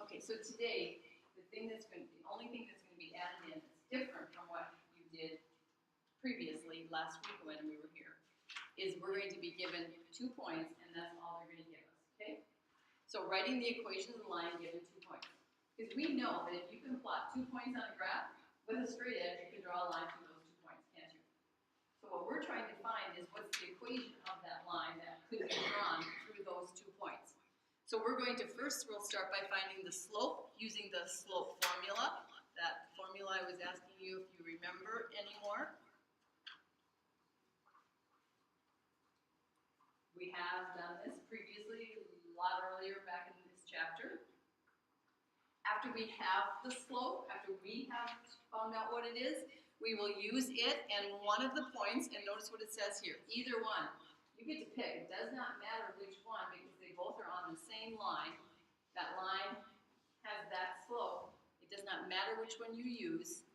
Okay, so today, the only thing that's going to be added in that's different from what you did previously last week when we were here is we're going to be given 2 points, and that's all they're going to give us. Okay? So writing the equation of the line given 2 points, because we know that if you can plot 2 points on a graph with a straight edge, you can draw a line through those 2 points, can't you? So what we're trying to find is what's the equation of that line that could be drawn through those 2 points. So we're going to we'll start by finding the slope using the slope formula. That formula I was asking you if you remember anymore. We have done this previously a lot earlier back in this chapter. After we have the slope, after we have found out what it is, we will use it and one of the points, and notice what it says here, either one. You get to pick. It does not matter which one because they both are on the same line. That line has that slope. It does not matter which one you use.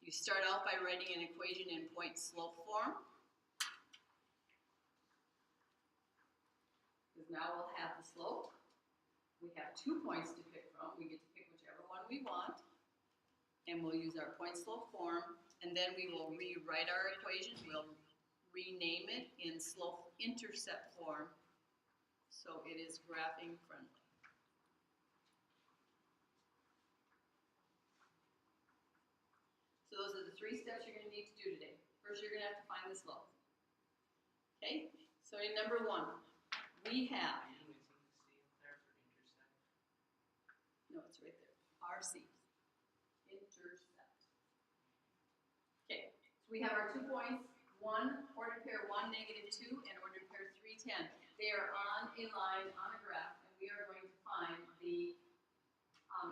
You start out by writing an equation in point slope form. Because now we'll have the slope. We have 2 points to pick from. We get to pick whichever one we want. And we'll use our point slope form. And then we will rewrite our equation. We'll rename it in slope intercept form so it is graphing friendly. So those are the 3 steps you're going to need to do today. First, you're going to have to find the slope. Okay? So in number 1, we have... No, it's right there. RC. Intercept. Okay, so we have our 2 points. Ordered pair 1, -2, and ordered pair 3, 10. They are on a line, on a graph, and we are going to find the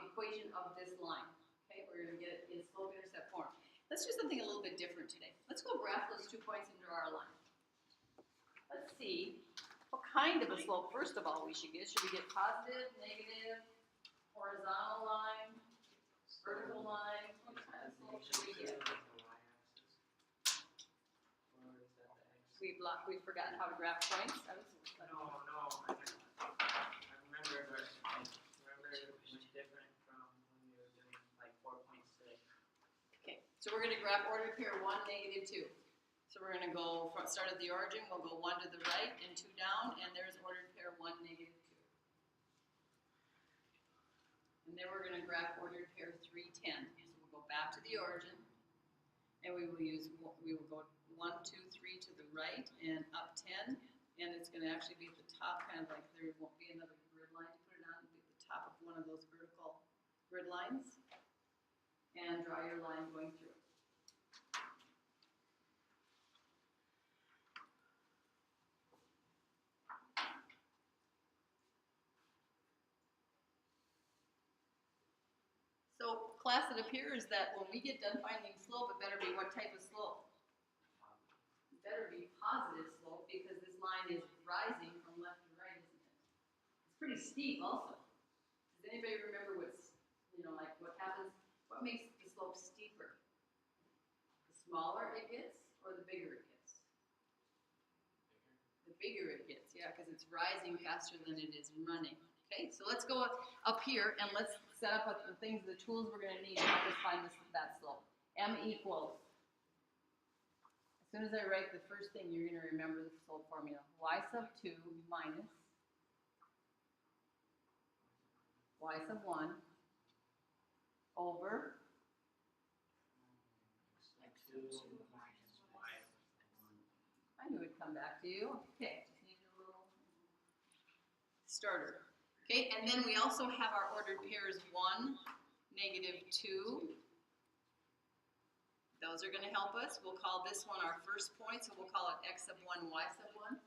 equation of this line. Okay, we're going to get it in slope-intercept form. Let's do something a little bit different today. Let's go graph those 2 points and draw our line. Let's see what kind of a slope, first of all, we should get. Should we get positive, negative, horizontal line, vertical line? What kind of slope should we get? We've forgotten how to graph points. No. I remember it was different from when we were doing like 4.6. Okay, so we're going to graph ordered pair 1, -2. So we're going to go from start at the origin. We'll go 1 to the right and 2 down, and there's ordered pair 1, -2. And then we're going to graph ordered pair 3, 10. So we'll go back to the origin, and we will go 1, 2, 3 to the right and up 10, and it's going to actually be at the top, kind of like there won't be another grid line to put it on. It'll be at the top of one of those vertical grid lines, and draw your line going through it. So, class, it appears that when we get done finding slope, it better be what type of slope? It better be positive slope because this line is rising from left to right, isn't it? It's pretty steep also. Does anybody remember like what happens, what makes the slope steeper? The smaller it gets or the bigger it gets? The bigger it gets, yeah, because it's rising faster than it is running. Okay, so let's go up here and let's set up the things, the tools we're going to need to help us find that slope. M equals. As soon as I write the first thing, you're going to remember the slope formula. Y sub 2 minus Y sub 1 over X sub 2 minus Y sub 1. I knew it'd come back to you. Okay, just need a little starter. Okay, and then we also have our ordered pairs 1, -2. Those are going to help us. We'll call this one our first point, so we'll call it X sub 1, Y sub 1.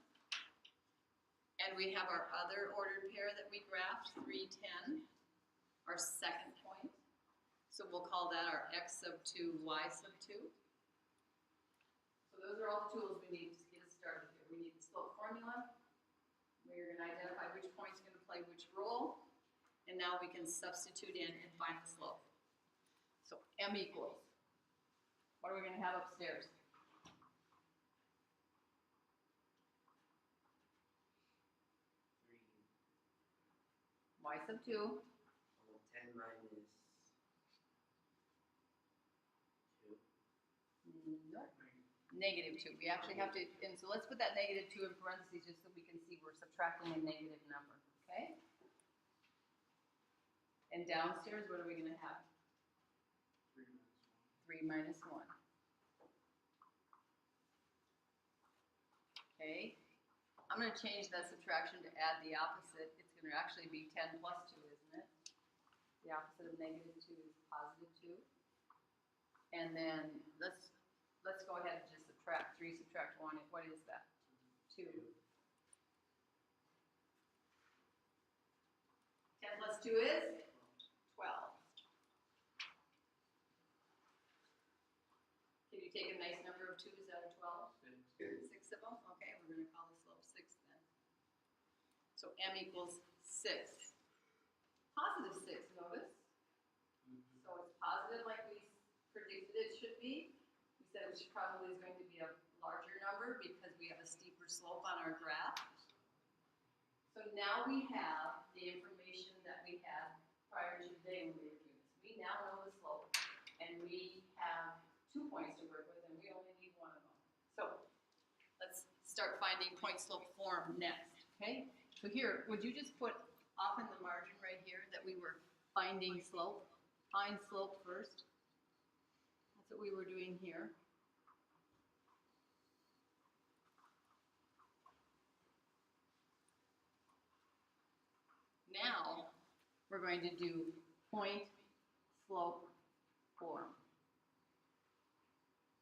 And we have our other ordered pair that we graphed, 3, 10, our second point. So we'll call that our X sub 2, Y sub 2. So those are all the tools we need to get us started here. We need the slope formula. We're going to identify which point's going to play which role. And now we can substitute in and find the slope. So M equals. What are we going to have upstairs? Y sub 2 10 minus 2. Nope. -2. We actually have to, and so let's put that -2 in parentheses just so we can see we're subtracting a negative number, okay? And downstairs, what are we gonna have? 3 minus 1. Okay, I'm gonna change that subtraction to add the opposite. It's gonna actually be 10 plus 2, isn't it? The opposite of -2 is +2. And then let's go ahead and just subtract 3, subtract 1. What is that? 2. 10 plus 2 is 12. Can you take a nice number of 2s out of 12? 6 of them? Okay, we're going to call the slope 6 then. So m equals 6. Positive 6, notice. So it's positive like we predicted it should be. We said it probably is going to be a larger number because we have a steeper slope on our graph. So now we have the information that we had prior to today when we were doing this. We now know the slope, and we have 2 points to work with, and we only need 1 of them. So let's start finding point slope form next, okay? So here, would you just put off in the margin right here that we were finding slope? Find slope first. That's what we were doing here. Now, we're going to do point slope form.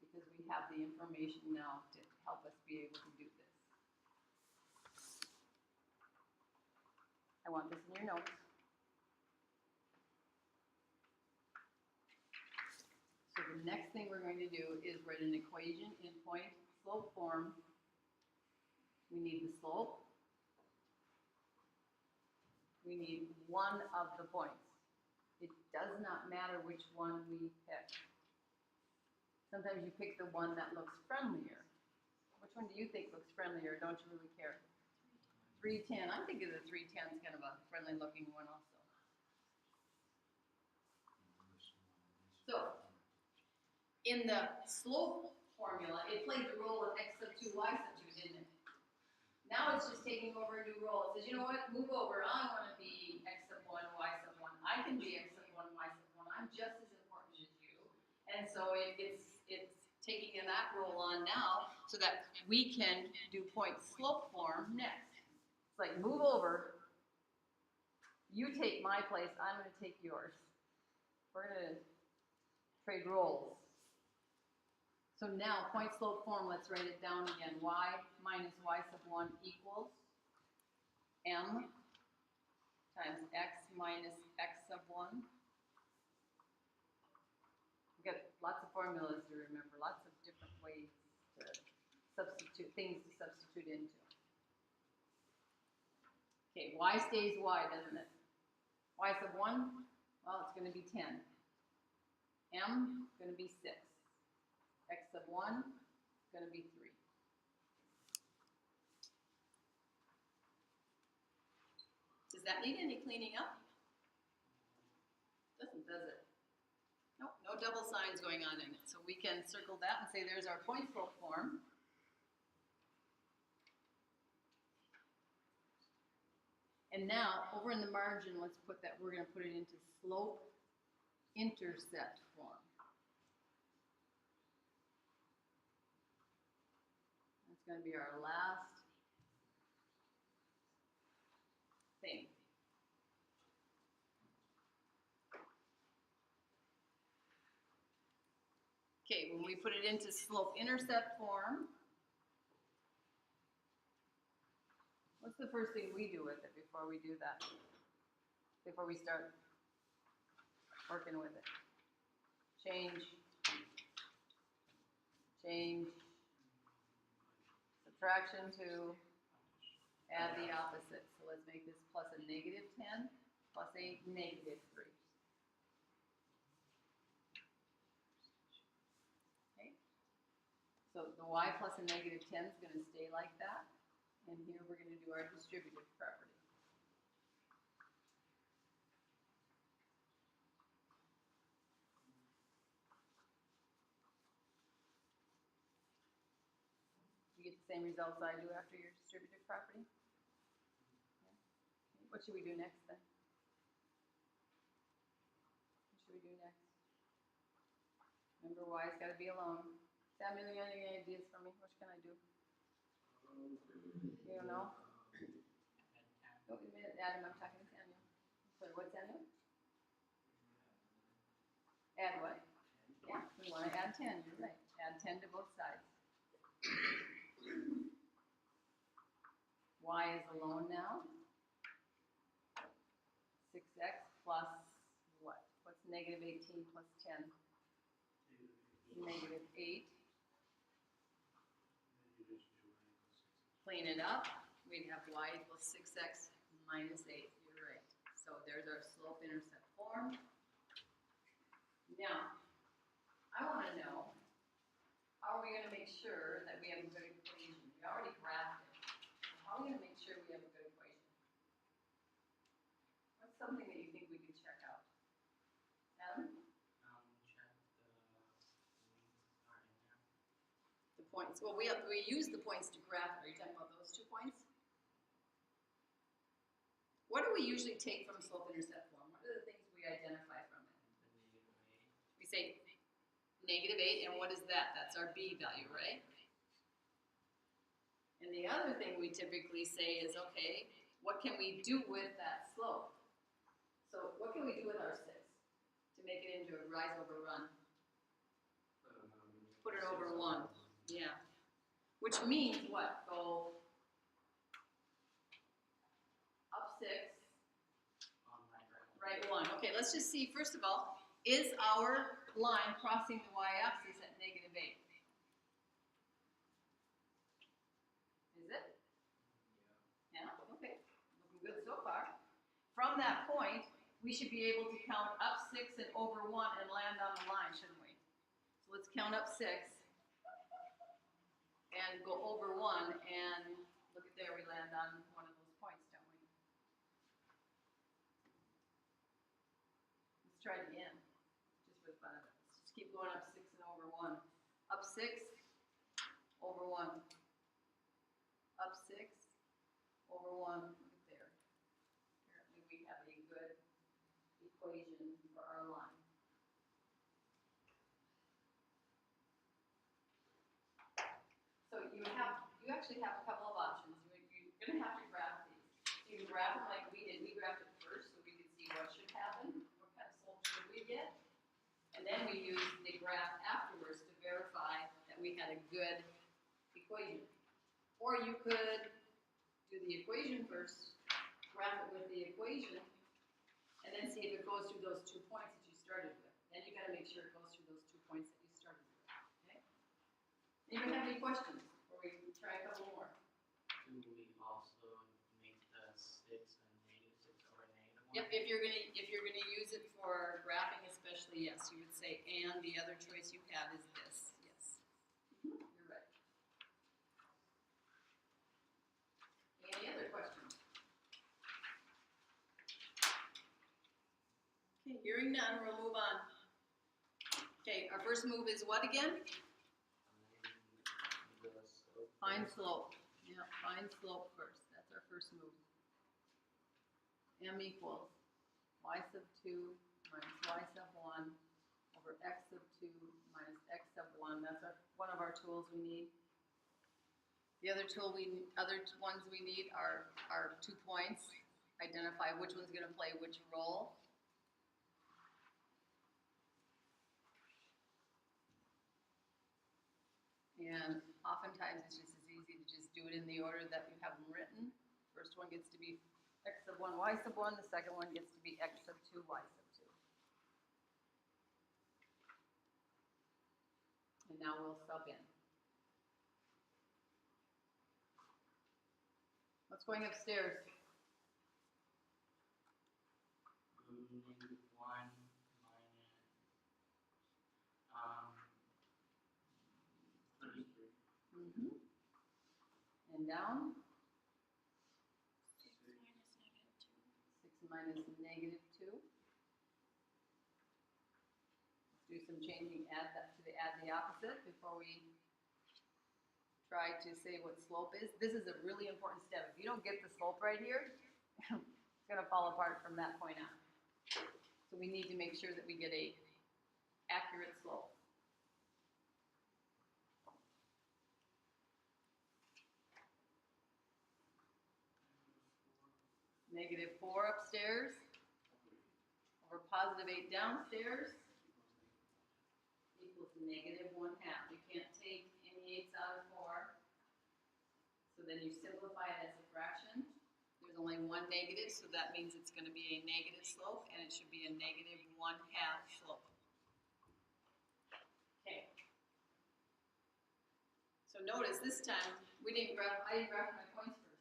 Because we have the information now to help us be able to do this. I want this in your notes. So the next thing we're going to do is write an equation in point slope form. We need the slope. We need one of the points. It does not matter which one we pick. Sometimes you pick the one that looks friendlier. Which one do you think looks friendlier? Don't you really care? 310. I'm thinking the 310 is kind of a friendly looking one also. So, in the slope formula, it played the role of x sub 2, y sub 2, didn't it? Now it's just taking over a new role. It says, you know what, move over. I want to be x sub 1, y sub 1. I can be x sub 1, y sub 1. I'm just as important as you. And so it's taking that role on now so that we can do point slope form next. It's like, move over. You take my place. I'm going to take yours. We're going to trade roles. So now, point slope form, let's write it down again. Y minus y sub 1 equals m times x minus x sub 1. We've got lots of formulas to remember, lots of different ways to substitute, things to substitute into. Okay, y stays y, doesn't it? Y sub 1, well, it's going to be 10. M is going to be 6. X sub 1 is going to be 3. Does that need any cleaning up? Doesn't, does it? Nope, no double signs going on in it. So we can circle that and say there's our point slope form. And now, over in the margin, let's put that, we're going to put it into slope intercept form. That's going to be our last thing. Okay, when we put it into slope intercept form, what's the first thing we do with it before we do that? Before we start working with it? Change, subtraction to, add the opposite. So let's make this plus a negative 10 plus a negative 3. Okay? So the y plus a negative 10 is going to stay like that. And here we're going to do our distributive property. you get the same results I do after your distributive property? Yeah. Okay, what should we do next then? What should we do next? Remember, y's gotta be alone. Samuel, you got any ideas for me? What can I do? You don't know? Oh, wait a minute, Adam, I'm talking to Samuel. Sorry, what's Samuel? Add what? Yeah, we wanna add 10, you're right. Add 10 to both sides. Y is alone now. 6x plus what? What's negative 18 plus 10? Negative 8. Clean it up. We'd have y equals 6x minus 8. You're right. So there's our slope-intercept form. Now, I want to know, how are we going to make sure that we have a good equation? We already graphed it. How are we going to make sure we have a good equation? What's something that you think we could check out? Adam? The points. Well, we use the points to graph it. Are you talking about those 2 points? What do we usually take from slope-intercept form? What are the things we identify from it? We say negative 8, and what is that? That's our b value, right? And the other thing we typically say is, okay, what can we do with that slope? So what can we do with our 6 to make it into a rise over run? Put it over 1. Yeah. Which means what? Go up 6. Right 1. Okay, let's just see, first of all, is our line crossing the y-axis at negative 8? Is it? Yeah, okay. Looking good so far. From that point, we should be able to count up 6 and over 1 and land on the line, shouldn't we? So let's count up 6 and go over 1, and look at there, we land on one of those points, don't we? Let's try it again, just for the fun of it. Let's just keep going up 6 and over 1. Up 6, over 1. Up 6, over 1. Look at there. Apparently we have a good equation for our line. So you actually have a couple of options. You're going to have to graph these. You can graph them like we did. We graphed it first so we could see what should happen, what kind of slope should we get. And then we used the graph afterwards to verify that we had a good equation. Or you could do the equation first, graph it with the equation, and then see if it goes through those 2 points that you started with. Then you got to make sure it goes through those 2 points that you started with. Okay? Anybody have any questions? Or we can try a couple more. Do we also make the 6 and negative 6 over negative 1? Yep, if you're gonna use it for graphing especially, yes, you would say, and the other choice you have is this. Yes. You're right. Any other questions? Okay, hearing none, we'll move on. Okay, our first move is what again? Find slope. Yeah, find slope first. That's our first move. M equals y sub 2 minus y sub 1 over x sub 2 minus x sub 1. That's one of our tools we need. The other ones we need are our 2 points. Identify which one's going to play which role. And oftentimes it's just as easy to just do it in the order that you have them written. First one gets to be x sub 1, y sub 1. The second one gets to be x sub 2, y sub 2. And now we'll sub in. What's going upstairs? Negative 1 minus 33. And down? 6 minus negative 2. Let's do some changing, add the opposite before we try to say what slope is. This is a really important step. If you don't get the slope right here, it's gonna fall apart from that point on. So we need to make sure that we get a accurate slope. -4 upstairs over +8 downstairs equals -1/2. You can't take any 8s out of 4. So then you simplify it as a fraction. There's only one negative, so that means it's going to be a negative slope, and it should be a -1/2 slope. Okay. So notice this time I didn't graph my points first.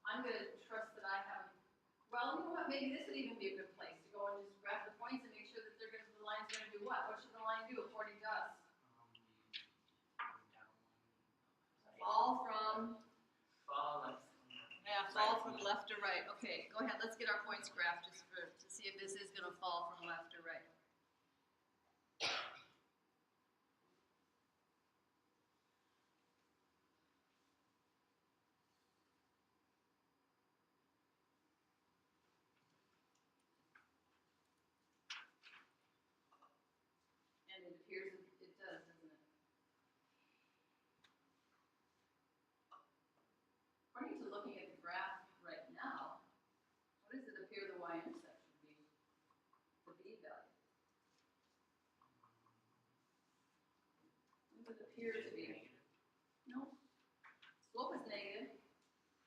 I'm going to trust that I have. Well, you know what? Maybe this would even be a good place to go and just graph the points and make sure that the line's going to do what? What should the line do according to us? Fall from left to right. Okay, go ahead. Let's get our points graphed just to see if this is going to fall from left to right. And it appears it does, doesn't it? According to looking at the graph right now, what does it appear the y-intercept should be? The b value. What does it appear to be? No. Slope is negative.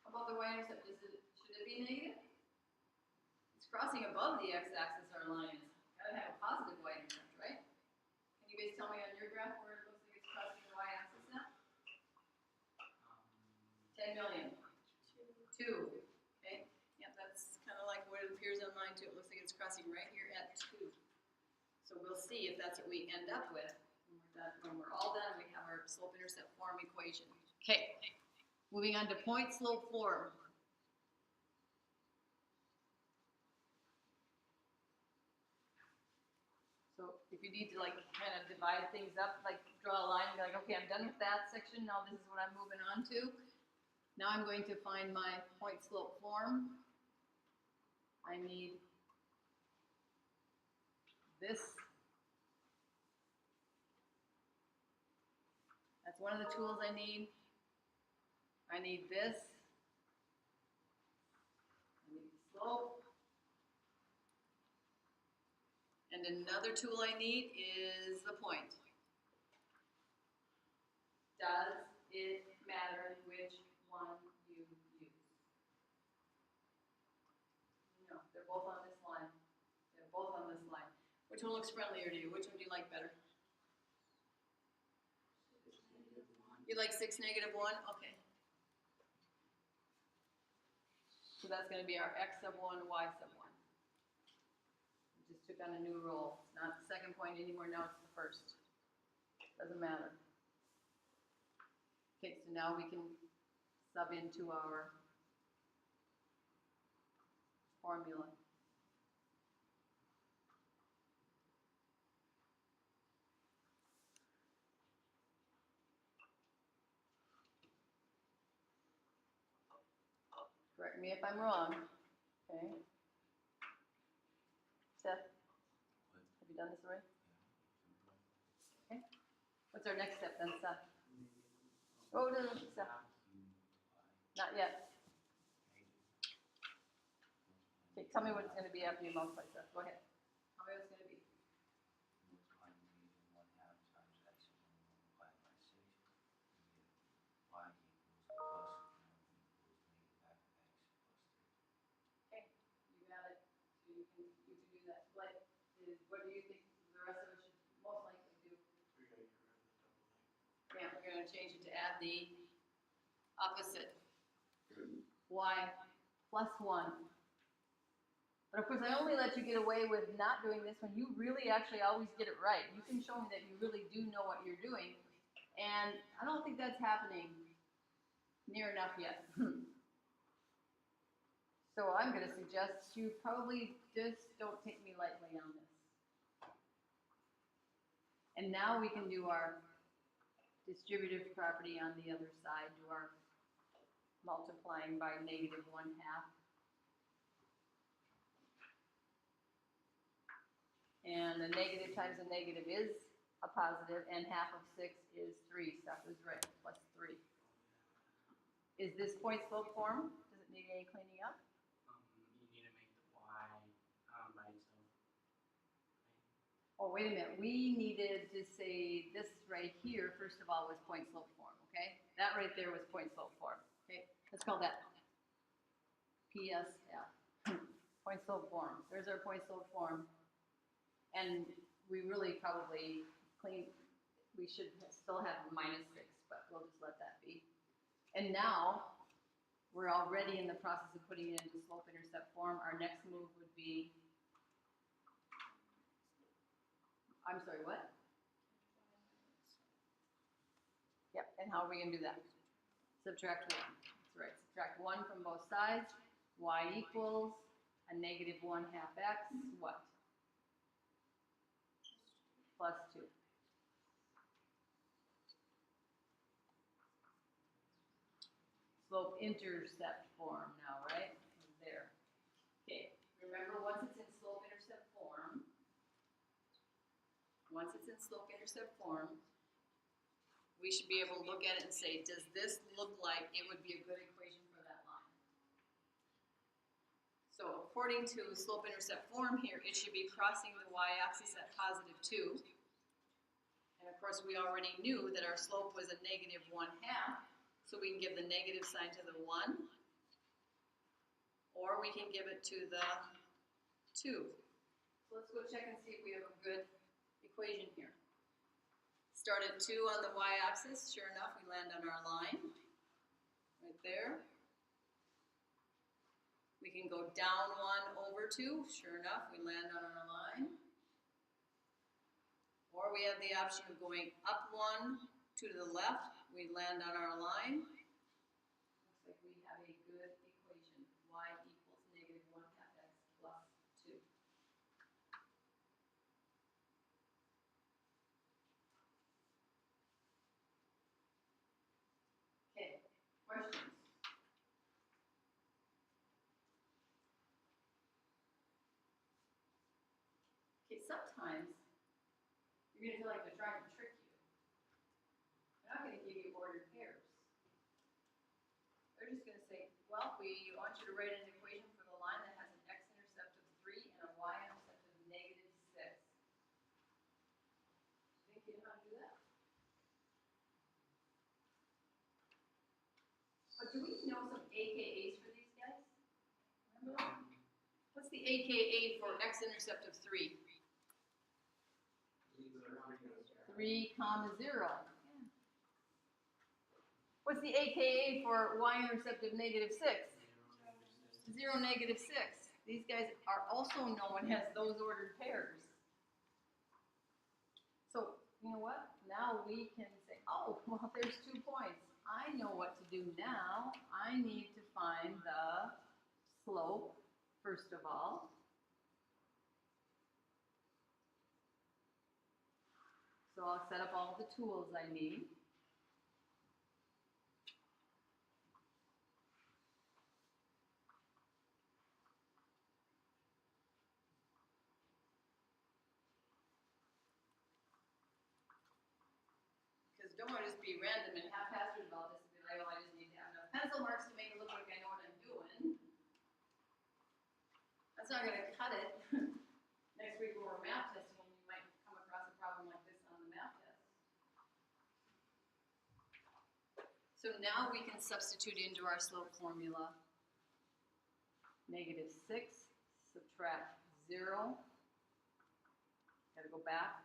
How about the y-intercept? Should it be negative? It's crossing above the x-axis, our line is. Gotta have a positive y-intercept, right? Can you guys tell me on your graph where it looks like it's crossing the y-axis now? 10 million. 2. Okay. Yep, that's kind of like what it appears on mine too. It looks like it's crossing right here at 2. So we'll see if that's what we end up with. When we're all done, we have our slope-intercept form equation. Okay. Moving on to point-slope form. So if you need to like kind of divide things up, like draw a line and be like, okay, I'm done with that section. Now this is what I'm moving on to. Now I'm going to find my point-slope form. I need this. That's one of the tools I need. I need this. I need the slope. And another tool I need is the point. Does it matter which one you use? No, they're both on this line. They're both on this line. Which one looks friendlier to you? Which one do you like better? You like 6, -1? Okay. So that's going to be our x sub 1, y sub 1. We just took on a new role. It's not the second point anymore, now it's the first. Doesn't matter. Okay, so now we can sub into our formula. Correct me if I'm wrong. Okay. Seth, have you done this already? Okay. What's our next step then, Seth? Oh, no, Seth. Not yet. Okay, tell me what it's going to be after you multiply, Seth. Go ahead. Tell me what it's going to be. Okay, you got it. So you can do that split. What do you think the rest of us should most likely do? Yeah, we're going to change it to add the opposite. Y plus 1. But of course, I only let you get away with not doing this when you really actually always get it right. You can show me that you really do know what you're doing. And I don't think that's happening near enough yet. So I'm going to suggest you probably just don't take me lightly on this. And now we can do our distributive property on the other side, do our multiplying by -1/2. And a negative times a negative is a positive, and 1/2 of 6 is 3. Seth is right, plus 3. Is this point slope form? Does it need any cleaning up? You need to make the y by itself. Oh, wait a minute. We needed to say this right here, first of all, was point slope form, okay? That right there was point slope form, okay? Let's call that PSF, point slope form. There's our point slope form. And we really probably we should still have -6, but we'll just let that be. And now, we're already in the process of putting it into slope-intercept form. Our next move would be, I'm sorry, what? Yep, and how are we going to do that? Subtract 1. That's right, subtract 1 from both sides. Y equals a -1/2 x, what? Plus 2. Slope-intercept form now, right? There. Okay, remember once it's in slope-intercept form, we should be able to look at it and say, does this look like it would be a good equation for that line? So according to slope-intercept form here, it should be crossing the y-axis at +2. And of course, we already knew that our slope was a -1/2, so we can give the negative sign to the 1, or we can give it to the 2. So let's go check and see if we have a good equation here. Start at 2 on the y-axis. Sure enough, we land on our line right there. We can go down 1 over 2. Sure enough, we land on our line. Or we have the option of going up 1, 2 to the left. We land on our line. Looks like we have a good equation. Y equals -1/2 x plus 2. Okay, questions? Okay, sometimes you're going to feel like they're trying to trick you. They're not going to give you ordered pairs. They're just going to say, well, we want you to write an equation for the line that has an x-intercept of 3 and a y-intercept of -6. Think you know how to do that? But do we know some AKAs for these guys? Remember that? What's the AKA for x-intercept of 3? 3, 0. What's the AKA for y-intercept of -6? 0, -6. These guys are also known as those ordered pairs. So, you know what? Now we can say, oh, well, there's 2 points. I know what to do now. I need to find the slope, first of all. So I'll set up all the tools I need. Because don't want to just be random and haphazard about this and be like, oh, I just need to have enough pencil marks to make it look like I know what I'm doing. That's not going to cut it. Next week when we're math testing, you might come across a problem like this on the math test. So now we can substitute into our slope formula. -6, subtract 0. Got to go back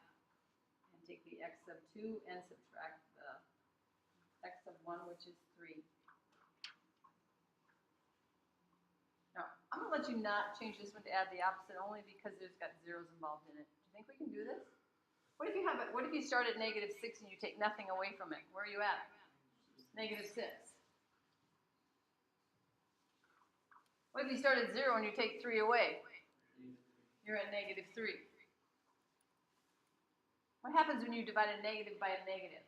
and take the x sub 2 and subtract the x sub 1, which is 3. Now, I'm going to let you not change this one to add the opposite only because there's got zeros involved in it. Do you think we can do this? What if you have it? What if you start at -6 and you take nothing away from it? Where are you at? -6. What if you start at 0 and you take 3 away? You're at -3. What happens when you divide a negative by a negative?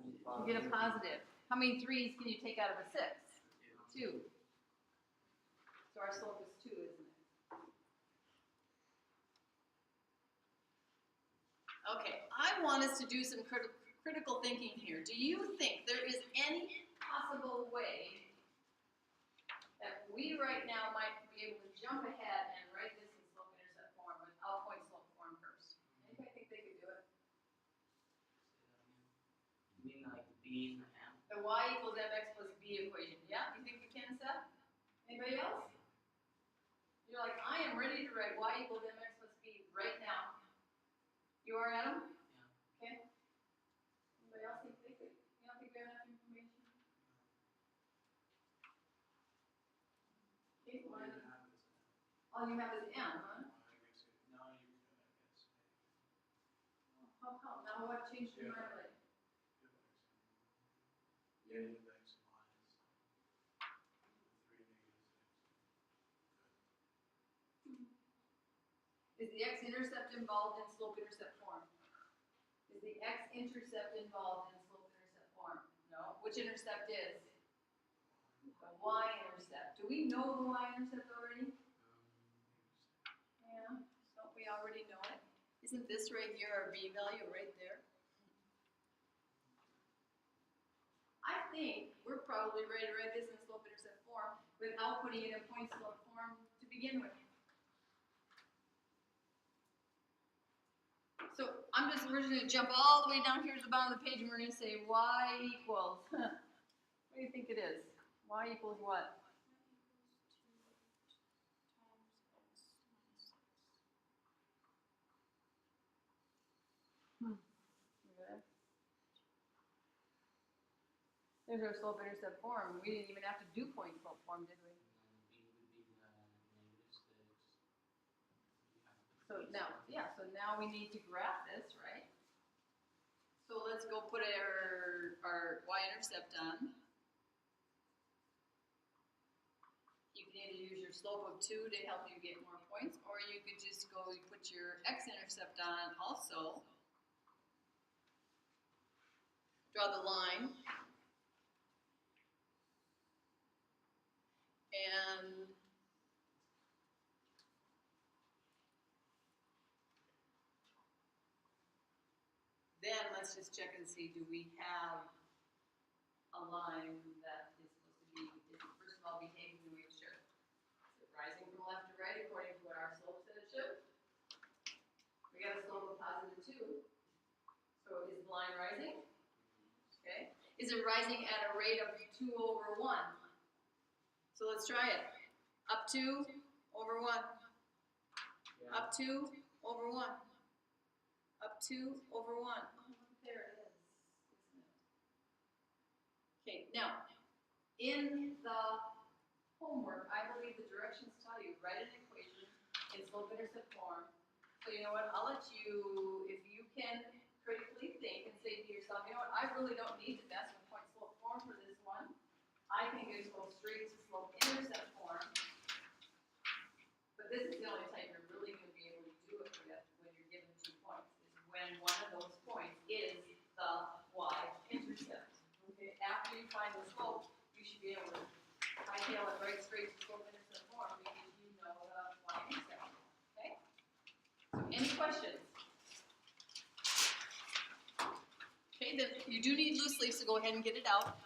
You get a positive. How many 3's can you take out of a 6? 2. So our slope is 2, isn't it? Okay, I want us to do some critical thinking here. Do you think there is any possible way that we right now might be able to jump ahead and write this in slope-intercept form without point-slope form first? Anybody think they could do it? You mean like B and M? The y equals mx plus b equation. Yeah, you think we can, Seth? Anybody else? You're like, I am ready to write y equals mx plus b right now. You are, Adam? Yeah. Okay. Anybody else think they could? You don't think we have enough information? Okay, All why? you have is All you have is m, huh? I guess now you could, I guess, How come? Now what changed your mind? Like, maybe give x and minus 3 negative 6. is the x-intercept involved in slope-intercept form? Is the x-intercept involved in slope-intercept form? No. Which intercept is? The y-intercept. Do we know the y-intercept already? Yeah. Don't we already know it? Isn't this right here our b value right there? I think we're probably ready to write this in slope-intercept form without putting it in point-slope form to begin with. So we're just going to jump all the way down here to the bottom of the page and we're going to say y equals, what do you think it is? Y equals what? There's our slope-intercept form. We didn't even have to do point-slope form, did we? B would be negative 6. So now we need to graph this, right? So let's go put our y-intercept on. You can either use your slope of 2 to help you get more points, or you could just go put your x-intercept on also. Draw the line. And then let's just check and see, do we have a line that is supposed to be, first of all, behaving the way it should? Is it rising from left to right according to what our slope said it should? We got a slope of positive 2. So is the line rising? Okay. Is it rising at a rate of 2 over 1? So let's try it. Up 2 over 1. Yeah. Up 2 over 1. Up 2 over 1. Oh, there it is. Isn't it? Okay, now, in the homework, I believe the directions tell you, write an equation in slope-intercept form. So you know what, I'll let you, if you can critically think and say to yourself, you know what, I really don't need to mess with point-slope form for this one. I can just go straight to slope-intercept form. But this is the only time you're really going to be able to do it when you're given 2 points, is when one of those points is the y-intercept. Okay, after you find the slope, you should be able to hightail it right straight to slope-intercept form because you know the y-intercept. Okay? So any questions? Okay, then you do need loose leaves, so go ahead and get it out.